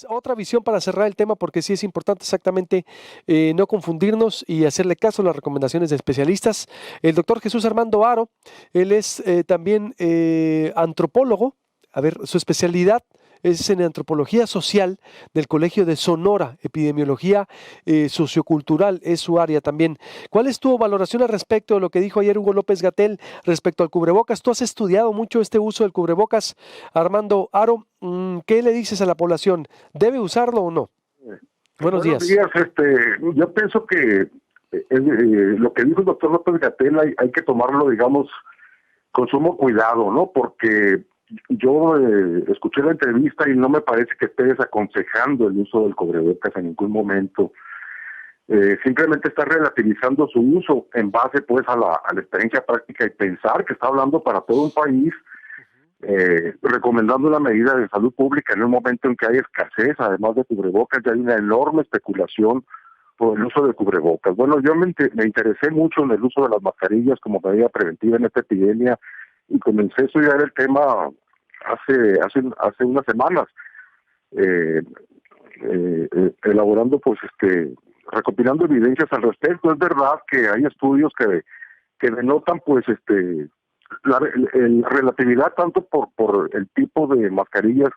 Otra visión para cerrar el tema, porque sí es importante exactamente no confundirnos y hacerle caso a las recomendaciones de especialistas. El doctor Jesús Armando Aro, él es también antropólogo. A ver, su especialidad es en antropología social del Colegio de Sonora, epidemiología sociocultural es su área también. ¿Cuál es tu valoración al respecto de lo que dijo ayer Hugo López Gatell respecto al cubrebocas? Tú has estudiado mucho este uso del cubrebocas, Armando Aro. ¿Qué le dices a la población? ¿Debe usarlo o no? Buenos Buenos días. días, yo pienso que lo que dijo el doctor López Gatell hay que tomarlo, digamos, con sumo cuidado, ¿no? Porque yo escuché la entrevista y no me parece que esté desaconsejando el uso del cubrebocas en ningún momento. Simplemente está relativizando su uso en base, pues, a la experiencia práctica y pensar que está hablando para todo un país, recomendando una medida de salud pública en un momento en que hay escasez, además de cubrebocas, ya hay una enorme especulación por el uso de cubrebocas. Bueno, yo me interesé mucho en el uso de las mascarillas como medida preventiva en esta epidemia y comencé a estudiar el tema hace unas semanas, eh, elaborando, pues, recopilando evidencias al respecto. Es verdad que hay estudios que denotan, pues, la relatividad tanto por el tipo de mascarillas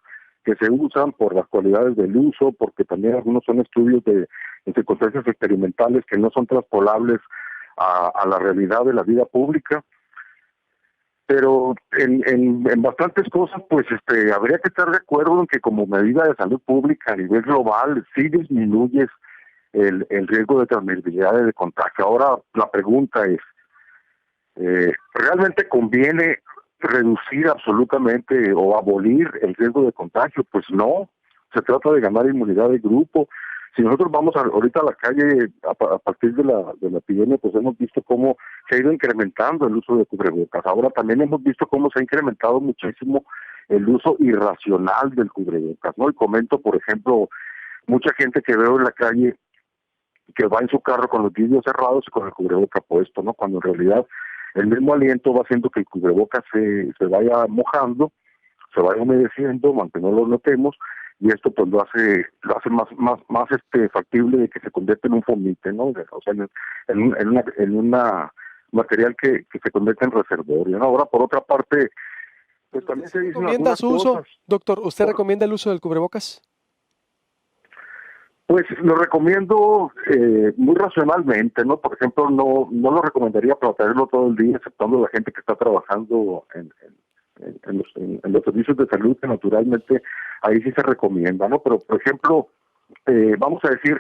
que se usan, por las cualidades del uso, porque también algunos son estudios en circunstancias experimentales que no son transpolables a la realidad de la vida pública. Pero en bastantes cosas, pues, habría que estar de acuerdo en que como medida de salud pública a nivel global sí disminuyes el riesgo de transmisibilidad de contagio. Ahora la pregunta es, ¿realmente conviene reducir absolutamente o abolir el riesgo de contagio? Pues no, se trata de ganar inmunidad de grupo. Si nosotros vamos ahorita a la calle a partir de la epidemia, pues hemos visto cómo se ha ido incrementando el uso de cubrebocas. Ahora también hemos visto cómo se ha incrementado muchísimo el uso irracional del cubrebocas, ¿no? Y comento, por ejemplo, mucha gente que veo en la calle que va en su carro con los vidrios cerrados y con el cubreboca puesto, ¿no? Cuando en realidad el mismo aliento va haciendo que el cubrebocas se vaya mojando, se vaya humedeciendo, aunque no lo notemos, y esto pues lo hace más factible de que se convierta en un fomite, ¿no? O sea, en una material que se convierte en reservorio, ¿no? Ahora, por otra parte, pues ¿Usted también sí se dicen recomienda algunas su uso, cosas. doctor? ¿Usted recomienda el uso del cubrebocas? Pues lo recomiendo muy racionalmente, ¿no? Por ejemplo, no lo recomendaría para tenerlo todo el día, exceptuando la gente que está trabajando en los servicios de salud, que naturalmente ahí sí se recomienda, ¿no? Pero, por ejemplo, vamos a decir,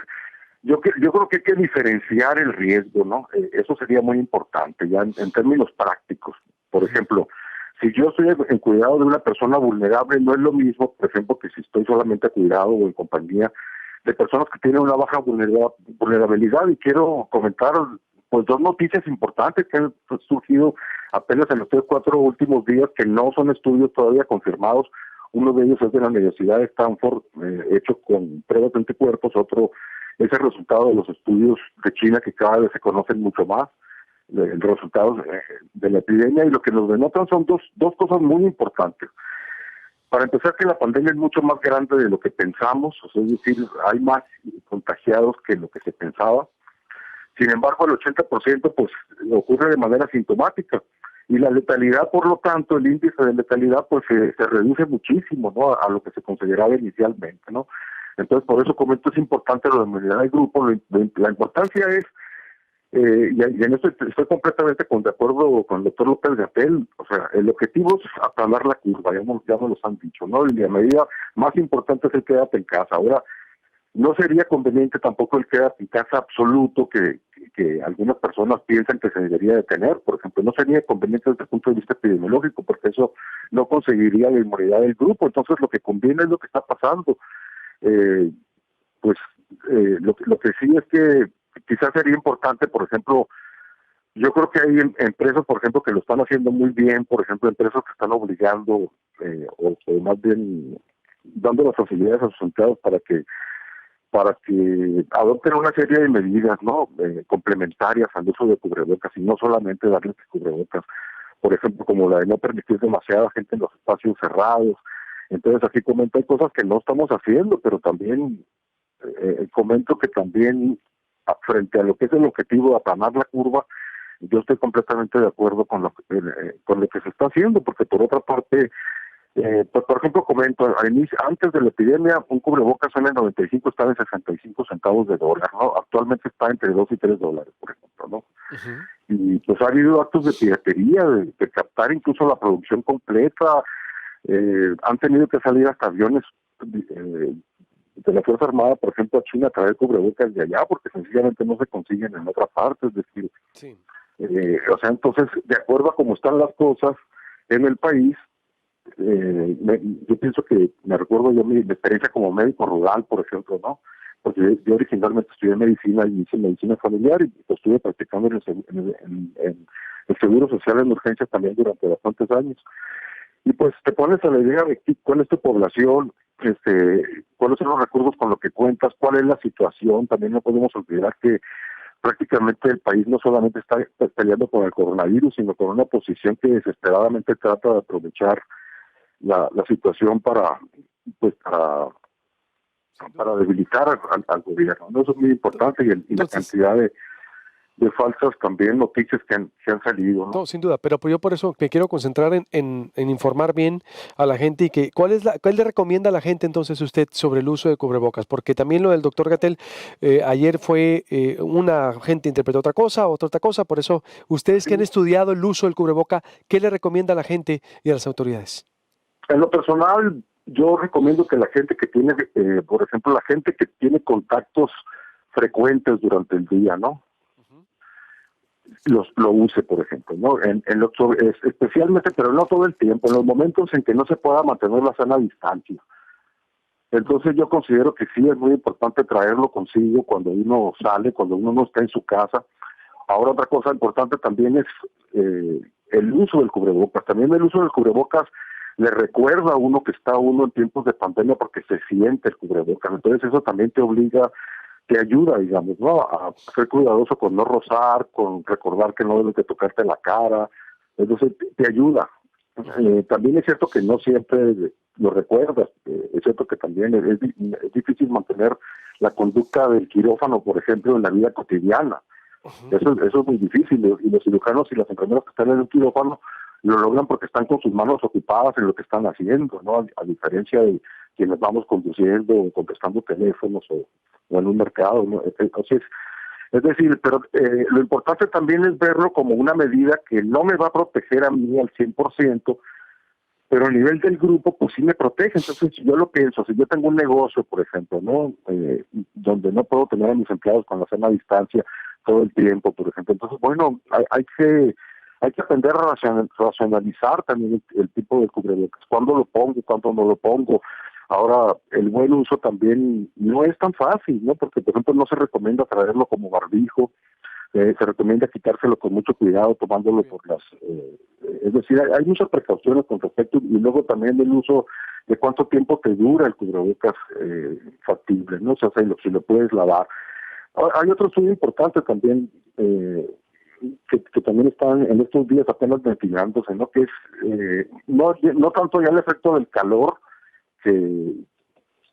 yo creo que hay que diferenciar el riesgo, ¿no? Eso sería muy importante, ya en términos prácticos. Por ejemplo, si yo estoy en cuidado de una persona vulnerable, no es lo mismo, por ejemplo, que si estoy solamente a cuidado o en compañía de personas que tienen una baja vulnerabilidad. Y quiero comentar, pues, dos noticias importantes que han surgido apenas en los 3 o 4 últimos días, que no son estudios todavía confirmados. Uno de ellos es de la Universidad de Stanford, hecho con pruebas de anticuerpos. Otro es el resultado de los estudios de China, que cada vez se conocen mucho más, de resultados de la epidemia, y lo que nos denotan son dos cosas muy importantes. Para empezar, que la pandemia es mucho más grande de lo que pensamos, o sea, es decir, hay más contagiados que lo que se pensaba. Sin embargo, el 80% pues ocurre de manera sintomática, y la letalidad, por lo tanto, el índice de letalidad pues se reduce muchísimo, ¿no? A lo que se consideraba inicialmente, ¿no? Entonces, por eso comento, es importante la inmunidad del grupo. La importancia es, y en esto estoy completamente de acuerdo con el doctor López Gatell. O sea, el objetivo es aplanar la curva, ya nos lo han dicho, ¿no? Y la medida más importante es el quédate en casa. Ahora, no sería conveniente tampoco el quédate en casa absoluto que algunas personas piensan que se debería de tener. Por ejemplo, no sería conveniente desde el punto de vista epidemiológico, porque eso no conseguiría la inmunidad del grupo. Entonces, lo que conviene es lo que está pasando. Eh, pues lo que sí es que quizás sería importante, por ejemplo, yo creo que hay empresas, por ejemplo, que lo están haciendo muy bien. Por ejemplo, empresas que están obligando, o más bien dando las facilidades a sus empleados para que adopten una serie de medidas, ¿no? Complementarias al uso de cubrebocas, y no solamente darles cubrebocas. Por ejemplo, como la de no permitir demasiada gente en los espacios cerrados, Entonces aquí comento, hay cosas que no estamos haciendo, pero también comento que también frente a lo que es el objetivo de aplanar la curva, yo estoy completamente de acuerdo con lo que se está haciendo, porque por otra parte, pues por ejemplo comento, antes de la epidemia un cubrebocas en el 95 estaba en 65 centavos de dólar, ¿no? Actualmente está entre $2 y $3, por ejemplo, ¿no? Ujú. Y pues ha habido actos de piratería, de captar incluso la producción completa. Han tenido que salir hasta aviones de la Fuerza Armada, por ejemplo, a China a traer cubrebocas de allá, porque sencillamente no se consiguen en otra parte. Es decir, Sí. o sea, entonces, de acuerdo a cómo están las cosas en el país, yo pienso que me recuerdo yo mi experiencia como médico rural, por ejemplo, ¿no? Porque yo originalmente estudié medicina y hice medicina familiar y pues, estuve practicando en el Seguro Social en urgencias también durante bastantes años. Y pues te pones a la idea de cuál es tu población, cuáles son los recursos con los que cuentas, cuál es la situación. También no podemos olvidar que prácticamente el país no solamente está peleando con el coronavirus, sino con una posición que desesperadamente trata de aprovechar la situación pues para debilitar al gobierno, ¿no? Eso es muy importante y la Entonces, cantidad de falsas también noticias que han salido, ¿no? no, sin duda, pero pues yo por eso me quiero concentrar en informar bien a la gente y que cuál le recomienda a la gente entonces usted sobre el uso de cubrebocas, porque también lo del doctor Gatell ayer fue una gente interpretó otra cosa, por eso ustedes que han estudiado el uso del cubreboca, ¿qué le recomienda a la gente y a las autoridades? En lo personal, yo recomiendo que la gente que tiene, por ejemplo, la gente que tiene contactos frecuentes durante el día, ¿no? Ujú. Lo use, por ejemplo, ¿no? Especialmente, pero no todo el tiempo, en los momentos en que no se pueda mantener la sana distancia. Entonces yo considero que sí es muy importante traerlo consigo cuando uno sale, cuando uno no está en su casa. Ahora otra cosa importante también es el uso del cubrebocas. También el uso del cubrebocas le recuerda a uno que está uno en tiempos de pandemia porque se siente el cubrebocas. Entonces eso también te obliga, te ayuda, digamos, ¿no? A ser cuidadoso con no rozar, con recordar que no debes de tocarte la cara. Entonces te ayuda. También es cierto que no siempre lo recuerdas. Es cierto que también es difícil mantener la conducta del quirófano, por ejemplo, en la vida cotidiana. Ujú. Eso es muy difícil, y los cirujanos y las enfermeras que están en el quirófano lo logran porque están con sus manos ocupadas en lo que están haciendo, ¿no? A diferencia de quienes vamos conduciendo o contestando teléfonos o en un mercado, ¿no? Entonces, es decir, pero lo importante también es verlo como una medida que no me va a proteger a mí al 100%, pero a nivel del grupo, pues sí me protege. Entonces, si yo lo pienso, si yo tengo un negocio, por ejemplo, ¿no? Donde no puedo tener a mis empleados con la sana distancia todo el tiempo, por ejemplo, entonces, bueno, hay que aprender a racionalizar también el tipo de cubrebocas. ¿Cuándo lo pongo? ¿Cuándo no lo pongo? Ahora, el buen uso también no es tan fácil, ¿no? Porque, por ejemplo, no se recomienda traerlo como barbijo. Se recomienda quitárselo con mucho cuidado, tomándolo Muy bien. por es decir, hay muchas precauciones con respecto, y luego también el uso de cuánto tiempo te dura el cubrebocas factible, ¿no? O sea, si lo puedes lavar. Hay otro estudio importante también, que también están en estos días apenas ventilándose, ¿no? Que es, no tanto ya el efecto del calor, que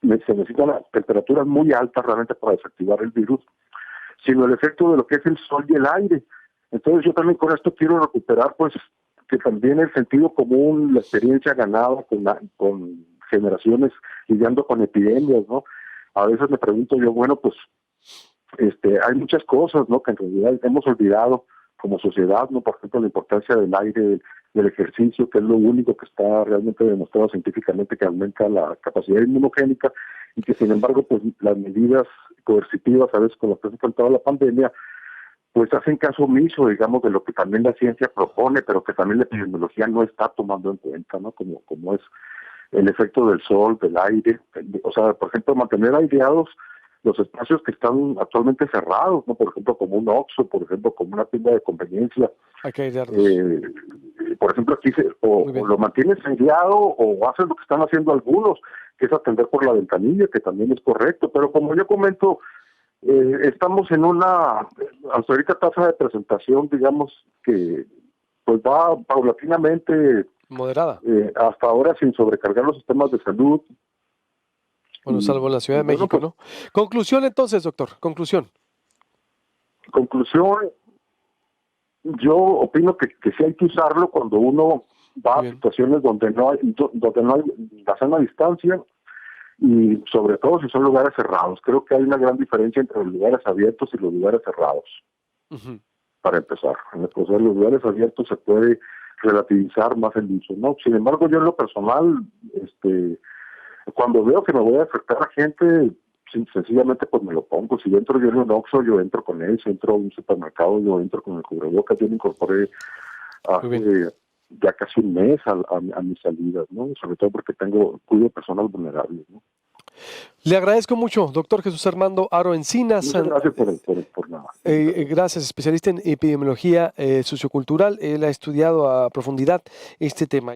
se necesitan temperaturas muy altas realmente para desactivar el virus, sino el efecto de lo que es el sol y el aire. Entonces yo también con esto quiero recuperar, pues, que también el sentido común, la experiencia ganada con generaciones lidiando con epidemias, ¿no? A veces me pregunto yo, bueno, pues, hay muchas cosas, ¿no? Que en realidad hemos olvidado como sociedad, ¿no? Por ejemplo, la importancia del aire, del ejercicio, que es lo único que está realmente demostrado científicamente que aumenta la capacidad inmunogénica, y que sin embargo, pues las medidas coercitivas, a veces con las que se ha enfrentado la pandemia, pues hacen caso omiso, digamos, de lo que también la ciencia propone, pero que también la epidemiología no está tomando en cuenta, ¿no? Como es el efecto del sol, del aire, o sea, por ejemplo, mantener aireados los espacios que están actualmente cerrados, ¿no? Por ejemplo, como un Oxxo, por ejemplo, como una tienda de conveniencia. Hay que airearlos. Eh, por ejemplo, aquí Muy o bien. lo mantienes aireado o haces lo que están haciendo algunos, que es atender por la ventanilla, que también es correcto, pero como yo comento, estamos en una, hasta ahorita tasa de presentación, digamos, que pues va paulatinamente Moderada. hasta ahora sin sobrecargar los sistemas de salud. Bueno, salvo en la Ciudad de bueno, México, pues, ¿no? Conclusión entonces, doctor, conclusión. Conclusión, yo opino que sí hay que usarlo cuando uno va Muy a bien. situaciones donde no hay la sana distancia, y sobre todo si son lugares cerrados. Creo que hay una gran diferencia entre los lugares abiertos y los lugares cerrados, Ujú. para empezar. En los lugares abiertos se puede relativizar más el uso, ¿no? Sin embargo, yo en lo personal, cuando veo que me voy a afectar a gente, sencillamente pues me lo pongo. Si entro yo en un Oxxo, yo entro con él. Si entro a un supermercado, yo entro con el cubrebocas. Yo lo incorporé Muy bien. hace ya casi un mes a mis salidas, ¿no? Sobre todo porque cuido personas vulnerables, ¿no? Le agradezco mucho, doctor Jesús Armando Aro Encinas. Muchas gracias por la Gracias, especialista en epidemiología sociocultural. Él ha estudiado a profundidad este tema.